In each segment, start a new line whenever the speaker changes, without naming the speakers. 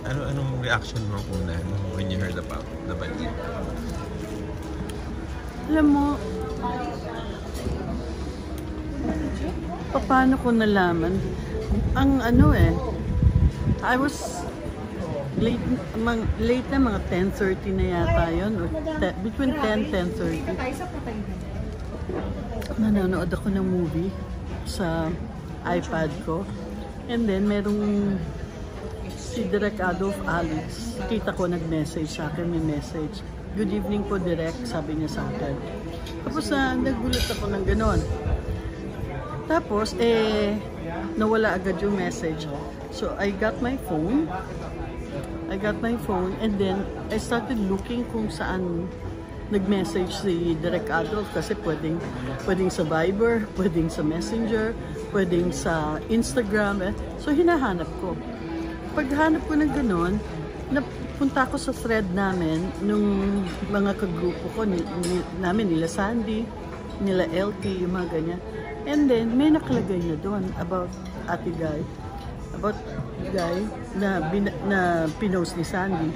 Anong reaction mo una when you heard about the balita?
Alam mo, paano ko nalaman? Ang I was late na, mga 10:30 na yata yun, or between 10-10:30. Nanonood ako ng movie sa iPad ko, and then merong si Direk Adolf Alex, kita ko nag-message sa akin, may message. Good evening po, Direk, sabi niya sa akin. Tapos nagulat ako ng ganon. Tapos, nawala agad yung message. So, I got my phone, and then I started looking kung saan nag-message si Direk Adolf, kasi pwedeng sa Viber, pwedeng sa Messenger, pwedeng sa Instagram. So, hinahanap ko. Paghanap ko ng ganon, napunta ko sa thread namin nung mga kagrupo ko namin, nila Sandy, nila LT, yung mga ganyan. And then, may nakalagay na doon about Ate Guy. About Guy na pinost ni Sandy.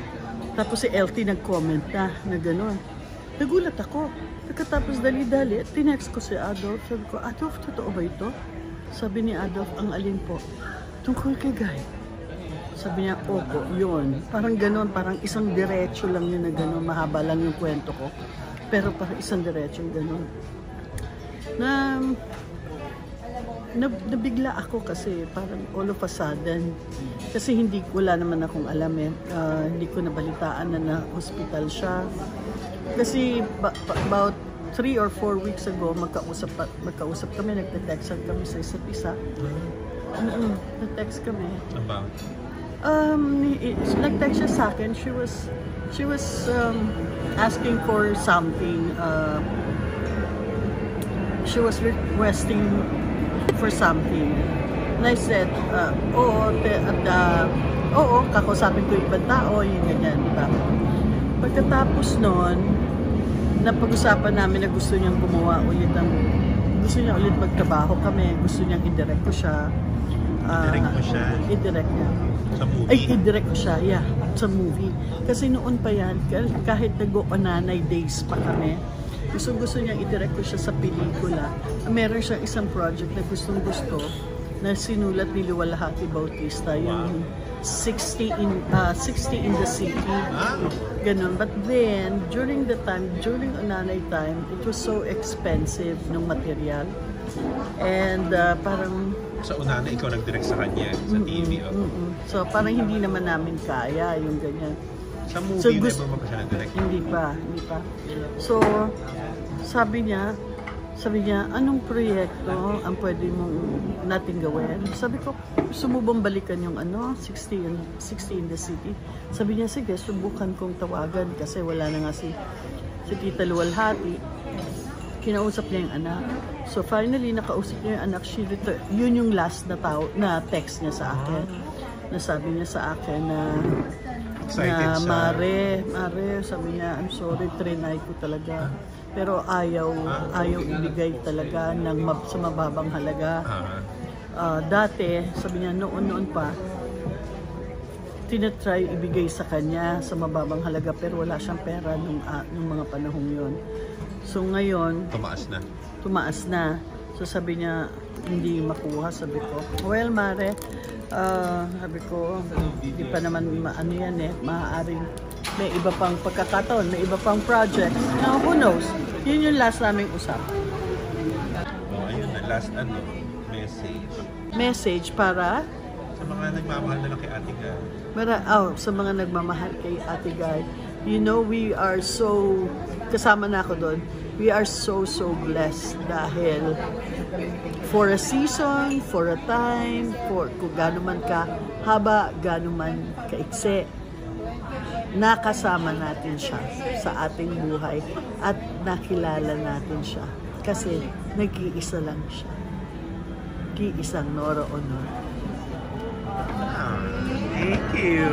Tapos si LT nag-comment na gano'n. Nagulat ako. Pagkatapos dali-dali, tinext ko si Adolf. Sabi ko, Adolf, totoo ba ito? Sabi ni Adolf, ang alin po? Tungkol kay Guy. Sabi niya, opo, yun. Parang gano'n, parang isang diretso lang yun na gano'n. Mahaba lang yung kwento ko. Pero parang isang diretso gano'n. Nabigla ako kasi parang all of a sudden, kasi wala naman akong alam hindi ko nabalitaan na na-hospital siya. Kasi about 3 or 4 weeks ago, magkausap kami, nagte-textan kami sa isa't isa. Nag-text kami.
About?
Nag-text siya sa akin, she was asking for something. She was requesting for something. And I said, oo, kakausapin ko yung ibang tao, yung ganyan, diba? Pagkatapos nun, napag-usapan namin na gusto niyang gumawa ulit gusto niya ulit magtrabaho kami, gusto niyang i-direct ko siya.
I-direct mo siya?
I-direct niya.
Sa movie?
Ay, i-direct ko siya, yeah, sa movie. Kasi noon pa yan, kahit nag-o-nanay days pa kami, gusto niya i-direct ko siya sa pelikula. Meron siyang isang project na gustong-gusto na sinulat ni Luwalhati Bautista, yung 60 in the City. Ganun. But then, during Onanay time, it was so expensive ng material. And parang...
Sa Onanay, ikaw nag-direct sa kanya, sa TV.
So parang hindi naman namin kaya yung ganyan.
Sa movie, never mo pa siya nag-direct? Hindi
pa. So, sabi niya, anong proyekto ang pwede mong natin gawin? Sabi ko, gusto mo bang balikan yung 60 in the City? Sabi niya, sige, subukan kong tawagan kasi wala na nga si Tita Luwalhati. Kinausap niya yung anak. So finally, nakausap niya yung anak. Yun yung last na text niya sa akin. Nasabi niya sa akin na Mare, sabi niya, I'm sorry, trinay ko talaga. Pero ayaw ibigay talaga sa mababang halaga. Dati, sabi niya, noon pa, tinatry ibigay sa kanya sa mababang halaga, pero wala siyang pera nung mga panahong yon. So ngayon, tumaas na. So sabi niya, hindi makuha, sabi ko. Well, Mare, sabi ko, hindi pa naman maaaring may iba pang pagkakataon, may iba pang project. Now, who knows? Yun yung last naming usap.
Ayun na, last message.
Message para?
Sa mga nagmamahal na lang kay Ate Guy.
Sa mga nagmamahal kay Ate Guy. You know, we are so, kasama na ako doon, we are so blessed dahil for a season, for a time, kung gano'n man ka haba, gano'n man kaikse, nakasama natin siya sa ating buhay at nakilala natin siya kasi nag-iisa lang siya. Nag-iisang Nora Honor.
Thank you.